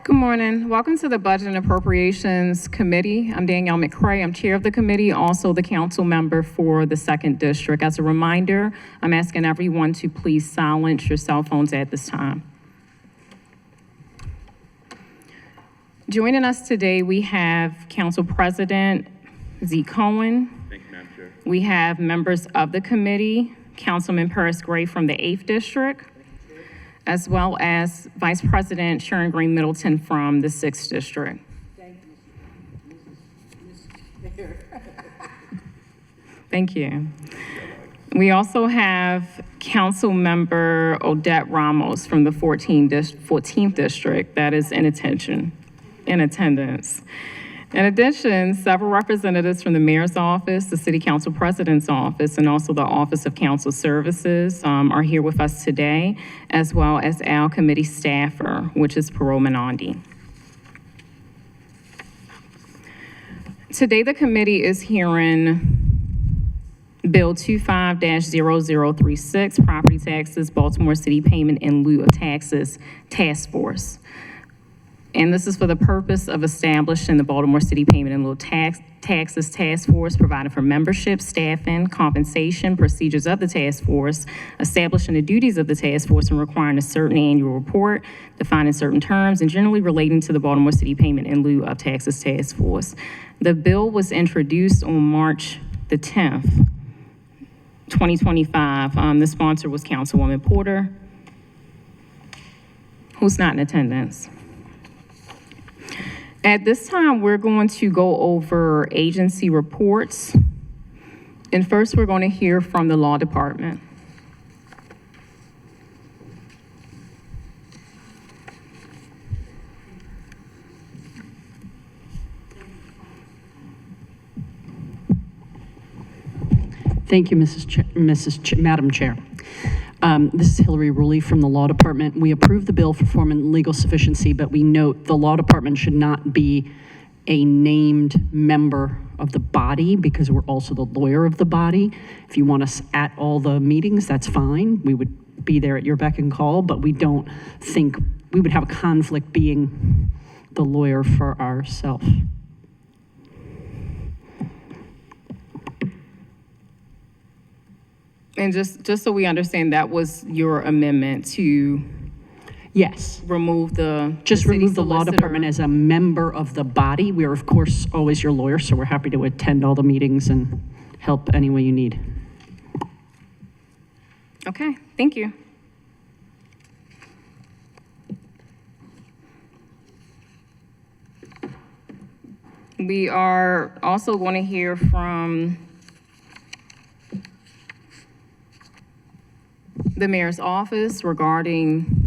Good morning. Welcome to the Budget and Appropriations Committee. I'm Danielle McCray. I'm chair of the committee, also the council member for the 2nd District. As a reminder, I'm asking everyone to please silence your cell phones at this time. Joining us today, we have Council President Z. Cohen. Thank you, Madam Chair. We have members of the committee, Councilman Paris Gray from the 8th District, as well as Vice President Sharon Green Middleton from the 6th District. Thank you, Mrs. Mayor. Thank you. We also have Council Member Odette Ramos from the 14th District that is in attendance. In addition, several representatives from the Mayor's Office, the City Council President's Office, and also the Office of Council Services are here with us today, as well as our committee staffer, which is Parole Menandi. Today, the committee is hearing Bill 25-0036, Property Taxes, Baltimore City Payment in Lieu of Taxes Task Force. And this is for the purpose of establishing the Baltimore City Payment in Lieu of Taxes Task Force, providing for membership, staffing, compensation, procedures of the task force, establishing the duties of the task force, and requiring a certain annual report, defining certain terms, and generally relating to the Baltimore City Payment in Lieu of Taxes Task Force. The bill was introduced on March the 10th, 2025. The sponsor was Councilwoman Porter, who's not in attendance. At this time, we're going to go over agency reports. And first, we're going to hear from the Law Department. Thank you, Madam Chair. This is Hillary Ruley from the Law Department. We approve the bill for form and legal sufficiency, but we note the Law Department should not be a named member of the body because we're also the lawyer of the body. If you want us at all the meetings, that's fine. We would be there at your beck and call, but we don't think we would have a conflict being the lawyer for ourselves. And just so we understand, that was your amendment to Yes. remove the Just city remove the Law solicitor. Department as a member of the body. We are, of course, always your lawyer, so we're happy to attend all the meetings and help any way you need. Okay, thank you. We are also going to hear from the Mayor's Office regarding.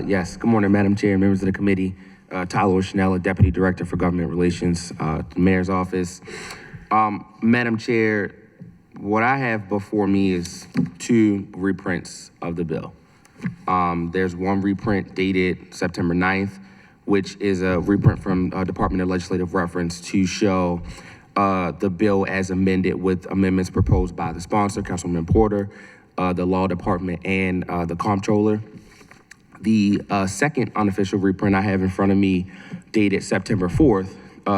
Yes, good morning, Madam Chair, members of the committee. Tyler O'Shanella, Deputy Director for Government Relations, the Mayor's Office. Madam Chair, what I have before me is 2 reprints of the bill. There's one reprint dated September 9th, which is a reprint from Department of Legislative Reference to show the bill as amended with amendments proposed by the sponsor, Councilman Porter, the Law Department, and the Comptroller. The second unofficial reprint I have in front of me, dated September 4th,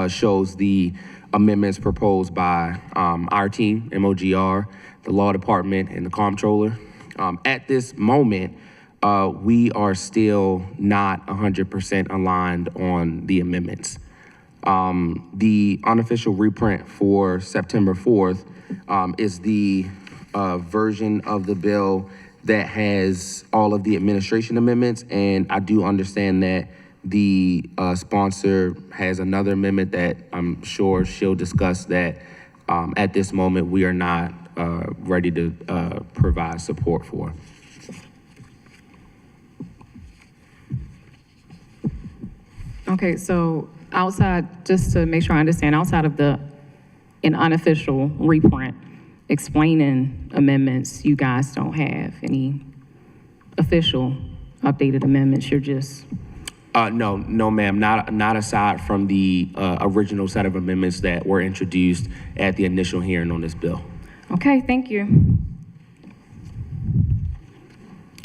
shows the amendments proposed by our team, MOGR, the Law Department, and the Comptroller. At this moment, we are still not 100% aligned on the amendments. The unofficial reprint for September 4th is the version of the bill that has all of the administration amendments, and I do understand that the sponsor has another amendment that I'm sure she'll discuss that at this moment we are not ready to provide support for. Okay, so outside, just to make sure I understand, outside of an unofficial reprint explaining amendments, you guys don't have any official updated amendments, you're just... No, ma'am, not aside from the original set of amendments that were introduced at the initial hearing on this bill. Okay, thank you.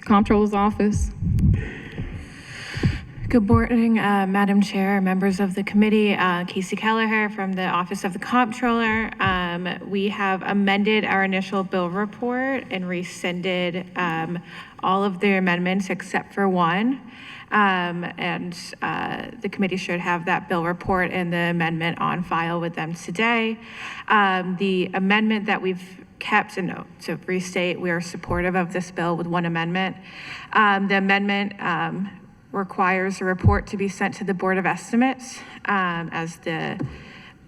Comptroller's Office. Good morning, Madam Chair, members of the committee. Casey Kelleher from the Office of the Comptroller. We have amended our initial bill report and rescinded all of the amendments except for one. The committee should have that bill report and the amendment on file with them today. The amendment that we've kept, and to restate, we are supportive of this bill with one amendment. The amendment requires a report to be sent to the Board of Estimates as the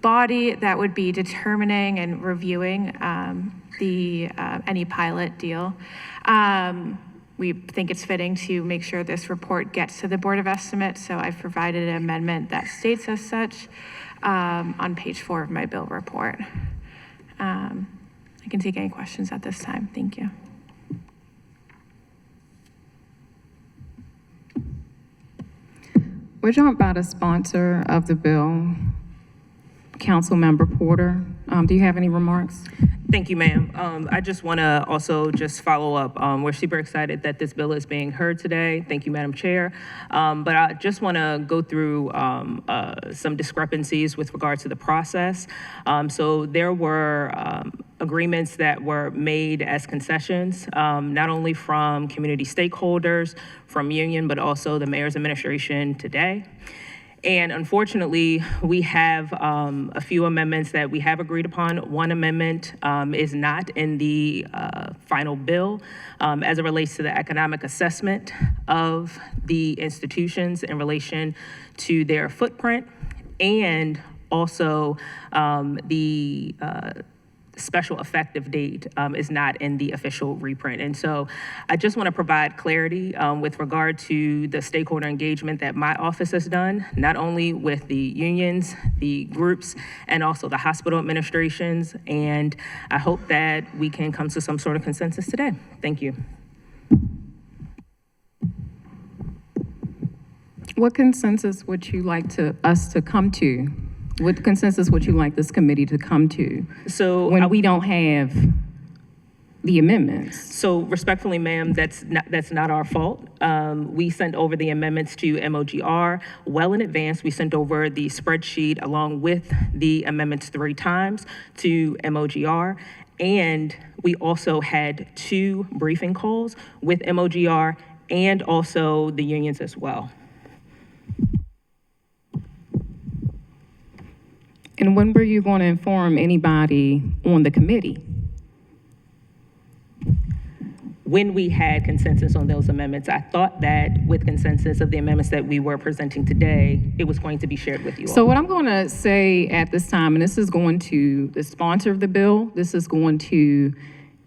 body that would be determining and reviewing any pilot deal. We think it's fitting to make sure this report gets to the Board of Estimates, so I've provided an amendment that states as such on page 4 of my bill report. I can take any questions at this time. Thank you. We're joined by the sponsor of the bill, Councilmember Porter. Do you have any remarks? Thank you, ma'am. I just want to also just follow up. We're super excited that this bill is being heard today. Thank you, Madam Chair. But I just want to go through some discrepancies with regard to the process. So there were agreements that were made as concessions, not only from community stakeholders, from union, but also the mayor's administration today. And unfortunately, we have a few amendments that we have agreed upon. One amendment is not in the final bill as it relates to the economic assessment of the institutions in relation to their footprint, and also the special effective date is not in the official reprint. And so I just want to provide clarity with regard to the stakeholder engagement that my office has done, not only with the unions, the groups, and also the hospital administrations. And I hope that we can come to some sort of consensus today. Thank you. What consensus would you like us to come to? What consensus would you like this committee to come to? So when we don't have the amendments? So respectfully, ma'am, that's not our fault. We sent over the amendments to MOGR well in advance. We sent over the spreadsheet along with the amendments 3 times to MOGR. And we also had 2 briefing calls with MOGR and also the unions as well. And when were you going to inform anybody on the committee? When we had consensus on those amendments. I thought that with consensus of the amendments that we were presenting today, it was going to be shared with you all. So what I'm going to say at this time, and this is going to the sponsor of the bill, this is going to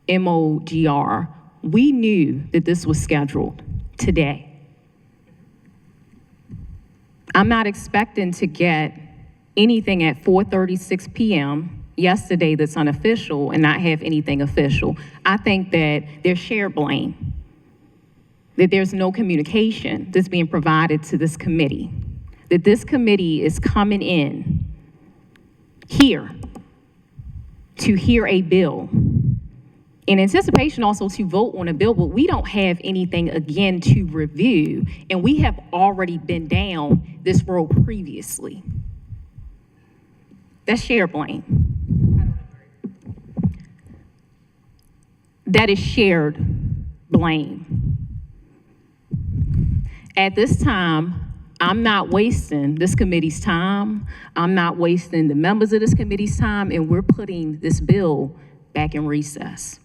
MOGR. We knew that this was scheduled today. I'm not expecting to get anything at 4:36 p.m. yesterday that's unofficial and not have anything official. I think that there's shared blame, that there's no communication that's being provided to this committee, that this committee is coming in here to hear a bill in anticipation also to vote on a bill, but we don't have anything again to review, and we have already been down this road previously. That's shared blame. That is shared blame. At this time, I'm not wasting this committee's time. I'm not wasting the members of this committee's time, and we're putting this bill back in recess.